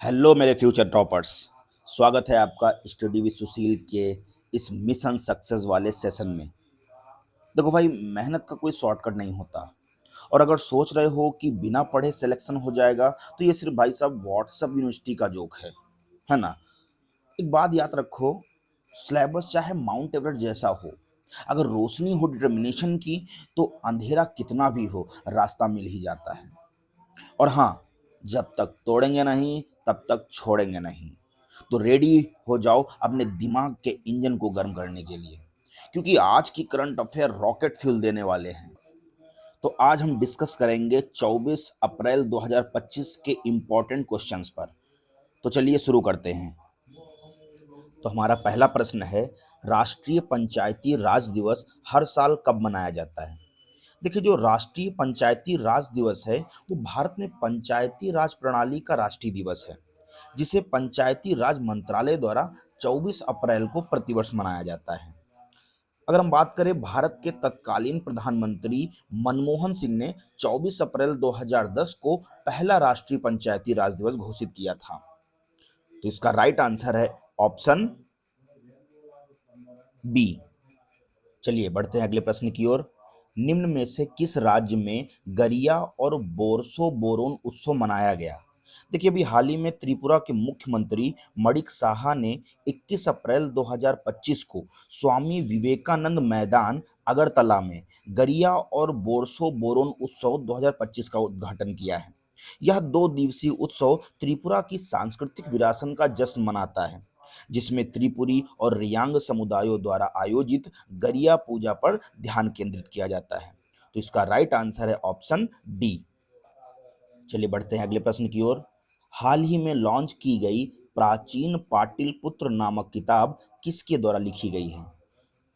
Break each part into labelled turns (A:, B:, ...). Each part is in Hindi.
A: हेलो मेरे फ्यूचर टॉपर्स। स्वागत है आपका स्टडी विद सुशील के इस मिशन सक्सेस वाले सेशन में। देखो भाई, मेहनत का कोई शॉर्टकट नहीं होता। और अगर सोच रहे हो कि बिना पढ़े सिलेक्शन हो जाएगा तो ये सिर्फ भाई साहब व्हाट्सएप यूनिवर्सिटी का जोक है ना। एक बात याद रखो, सिलेबस चाहे माउंट एवरेस्ट जैसा हो, अगर रोशनी हो डिटर्मिनेशन की तो अंधेरा कितना भी हो रास्ता मिल ही जाता है। और हाँ, जब तक तोड़ेंगे नहीं तब तक छोड़ेंगे नहीं। तो रेडी हो जाओ अपने दिमाग के इंजन को गर्म करने के लिए, क्योंकि आज की करंट अफेयर रॉकेट फ्यूल देने वाले हैं। तो आज हम डिस्कस करेंगे 24 अप्रैल 2025 के इम्पोर्टेंट क्वेश्चंस पर। तो चलिए शुरू करते हैं। तो हमारा पहला प्रश्न है, राष्ट्रीय पंचायती राज दिवस हर साल कब मनाया जाता है? देखिए, जो राष्ट्रीय पंचायती राज दिवस है वो भारत में पंचायती राज प्रणाली का राष्ट्रीय दिवस है, जिसे पंचायती राज मंत्रालय द्वारा 24 अप्रैल को प्रतिवर्ष मनाया जाता है। अगर हम बात करें, भारत के तत्कालीन प्रधानमंत्री मनमोहन सिंह ने 24 अप्रैल 2010 को पहला राष्ट्रीय पंचायती राज दिवस घोषित किया था। तो इसका राइट आंसर है ऑप्शन बी। चलिए बढ़ते हैं अगले प्रश्न की ओर। निम्न में से किस राज्य में गरिया और बोरसो बोरोन उत्सव मनाया गया? देखिए, अभी हाल ही में त्रिपुरा के मुख्यमंत्री मणिक साहा ने 21 अप्रैल 2025 को स्वामी विवेकानंद मैदान अगरतला में गरिया और बोरसो बोरोन उत्सव 2025 का उद्घाटन किया है। यह 2 दिवसीय उत्सव त्रिपुरा की सांस्कृतिक विरासत का जश्न मनाता है, जिसमें त्रिपुरी और रियांग समुदायों द्वारा आयोजित गरिया पूजा पर ध्यान केंद्रित किया जाता है। तो इसका राइट आंसर है ऑप्शन डी। चलिए बढ़ते हैं अगले प्रश्न की ओर। हाल ही में लॉन्च की गई प्राचीन पाटलिपुत्र नामक किताब किसके द्वारा लिखी गई है?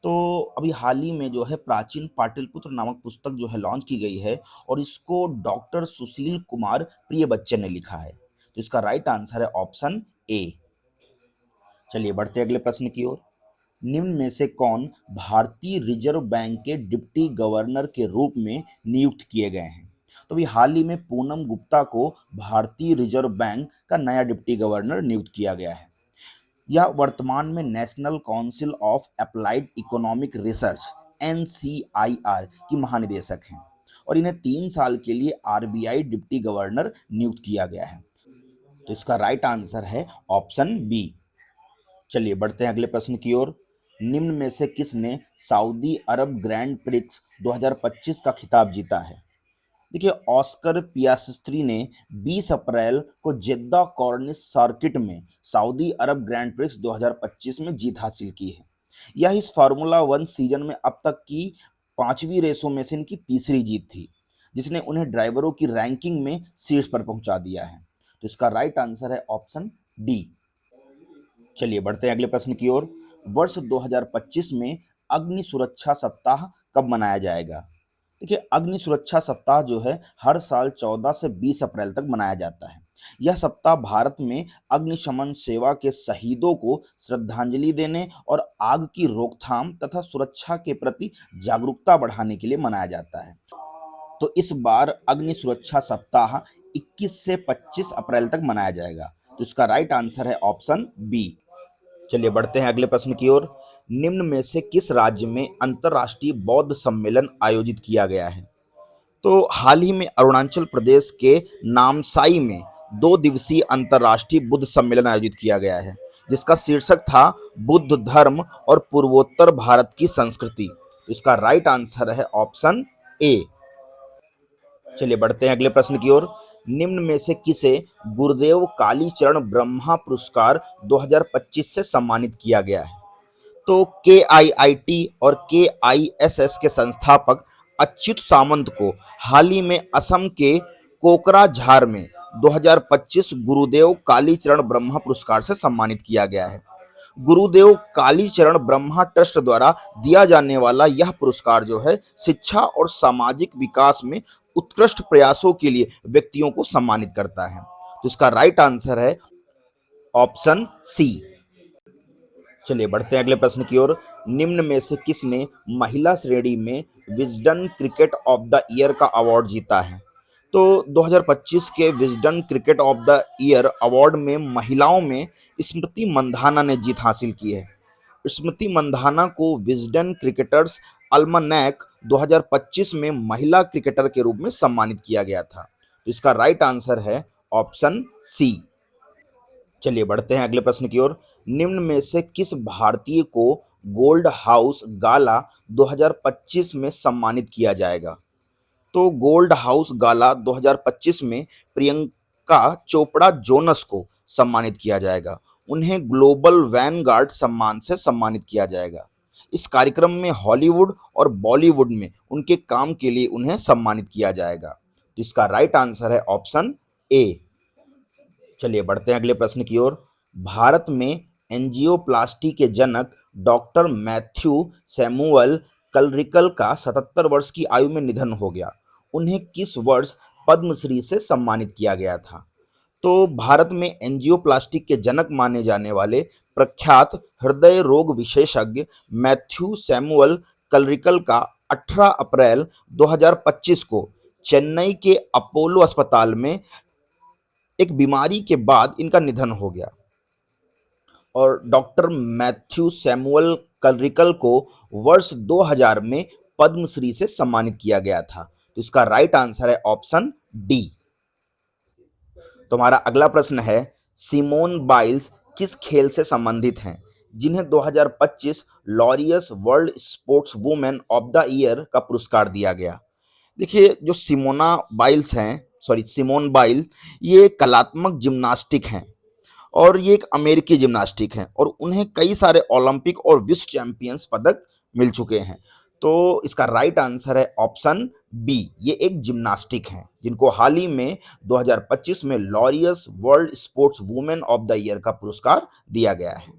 A: तो अभी हाल ही में जो है प्राचीन पाटलिपुत्र नामक पुस्तक जो है लॉन्च की गई है, और इसको डॉक्टर सुशील कुमार प्रिय बच्चन ने लिखा है। तो इसका राइट आंसर है ऑप्शन ए। चलिए बढ़ते हैं अगले प्रश्न की ओर। निम्न में से कौन भारतीय रिजर्व बैंक के डिप्टी गवर्नर के रूप में नियुक्त किए गए हैं? तो अभी हाल ही में पूनम गुप्ता को भारतीय रिजर्व बैंक का नया डिप्टी गवर्नर नियुक्त किया गया है। यह वर्तमान में national council of applied economic research NCIR की महानिदेशक हैं, और इन्हें 3 साल के लिए RBI डिप्टी गवर्नर नियुक्त किया गया है। तो इसका राइट आंसर है ऑप्शन बी। चलिए बढ़ते हैं अगले प्रश्न की ओर। निम्न में से किसने सऊदी अरब ग्रैंड प्रिक्स 2025 का खिताब जीता है? देखिए, ऑस्कर पियास्ट्री ने 20 अप्रैल को जेद्दा कॉर्निश सर्किट में सऊदी अरब ग्रैंड प्रिक्स 2025 में जीत हासिल की है। यह इस फार्मूला 1 सीजन में अब तक की 5वीं रेसों में से इनकी तीसरी जीत थी, जिसने उन्हें ड्राइवरों की रैंकिंग में शीर्ष पर पहुंचा दिया है। तो इसका राइट आंसर है ऑप्शन डी। चलिए बढ़ते हैं अगले प्रश्न की ओर। वर्ष 2025 में अग्नि सुरक्षा सप्ताह कब मनाया जाएगा? देखिए, अग्नि सुरक्षा सप्ताह जो है हर साल 14 से 20 अप्रैल तक मनाया जाता है। यह सप्ताह भारत में अग्निशमन सेवा के शहीदों को श्रद्धांजलि देने और आग की रोकथाम तथा सुरक्षा के प्रति जागरूकता बढ़ाने के लिए मनाया जाता है। तो इस बार अग्नि सुरक्षा सप्ताह 21 से 25 अप्रैल तक मनाया जाएगा। तो इसका राइट आंसर है ऑप्शन बी। चलिए बढ़ते हैं अगले प्रश्न की ओर। निम्न में से किस राज्य में अंतर्राष्ट्रीय बौद्ध सम्मेलन आयोजित किया गया है? तो हाल ही में अरुणाचल प्रदेश के नामसाई में 2 दिवसीय अंतर्राष्ट्रीय बुद्ध सम्मेलन आयोजित किया गया है, जिसका शीर्षक था बुद्ध धर्म और पूर्वोत्तर भारत की संस्कृति। तो इसका राइट आंसर है ऑप्शन ए। चलिए बढ़ते हैं अगले प्रश्न की ओर। निम्न में से किसे गुरुदेव कालीचरण ब्रह्मा पुरस्कार 2025 से सम्मानित किया गया है? तो KIIT और KISS के संस्थापक अच्युत सामंत को हाल ही में असम के कोकराझार में 2025 गुरुदेव कालीचरण ब्रह्मा पुरस्कार से सम्मानित किया गया है। गुरुदेव कालीचरण ब्रह्मा ट्रस्ट द्वारा दिया जाने वाला यह पुरस्कार जो है शिक्षा और सामाजिक विकास में उत्कृष्ट प्रयासों के लिए व्यक्तियों को सम्मानित करता है। तो इसका राइट आंसर है ऑप्शन सी। चलिए बढ़ते हैं अगले प्रश्न की ओर। निम्न में से किसने महिला श्रेणी में Wisden cricket of the year का अवार्ड जीता है? तो 2025 के Wisden cricket of the year award में महिलाओं में स्मृति मंधाना ने जीत हासिल की है। स्मृति मंधाना को विजडन क्रिकेटर्स अल्मनैक 2025 में महिला क्रिकेटर के रूप में सम्मानित किया गया था। तो इसका राइट आंसर है ऑप्शन सी। चलिए बढ़ते हैं अगले प्रश्न की ओर। निम्न में से किस भारतीय को गोल्ड हाउस गाला 2025 में सम्मानित किया जाएगा? तो गोल्ड हाउस गाला 2025 में प्रियंका चोपड़ा जोनस को सम्मानित किया जाएगा। उन्हें ग्लोबल वैनगार्ड सम्मान से सम्मानित किया जाएगा। इस कार्यक्रम में हॉलीवुड और बॉलीवुड में उनके काम के लिए उन्हें सम्मानित किया जाएगा। तो इसका राइट आंसर है ऑप्शन ए। चलिए बढ़ते हैं अगले प्रश्न की ओर। भारत में एंजियोप्लास्टी के जनक डॉक्टर मैथ्यू सैमुअल कलरिकल का 77 वर्ष की आयु में निधन हो गया। उन्हें किस वर्ष पद्मश्री से सम्मानित किया गया था? तो भारत में एंजियोप्लास्टी के जनक माने जाने वाले प्रख्यात हृदय रोग विशेषज्ञ मैथ्यू सैमुअल कलरिकल का 18 अप्रैल 2025 को चेन्नई के अपोलो अस्पताल में एक बीमारी के बाद इनका निधन हो गया। और डॉक्टर मैथ्यू सैमुअल कलरिकल को वर्ष 2000 में पद्मश्री से सम्मानित किया गया था। तो इसका राइट आंसर है ऑप्शन डी। तुम्हारा अगला प्रश्न है, सिमोन बाइल्स किस खेल से संबंधित हैं जिन्हें 2025 Laureus world sports women of the year का पुरस्कार दिया गया? देखिए, जो सिमोन बाइल, ये कलात्मक जिम्नास्टिक हैं और ये एक अमेरिकी जिम्नास्टिक हैं और उन्हें कई सारे ओलंपिक और विश्व चैंपियंस पदक मिल चुके हैं। तो इसका राइट आंसर है ऑप्शन बी। ये एक जिम्नास्टिक हैं जिनको हाल ही में 2025 में Laureus world sports women of the year का पुरस्कार दिया गया है।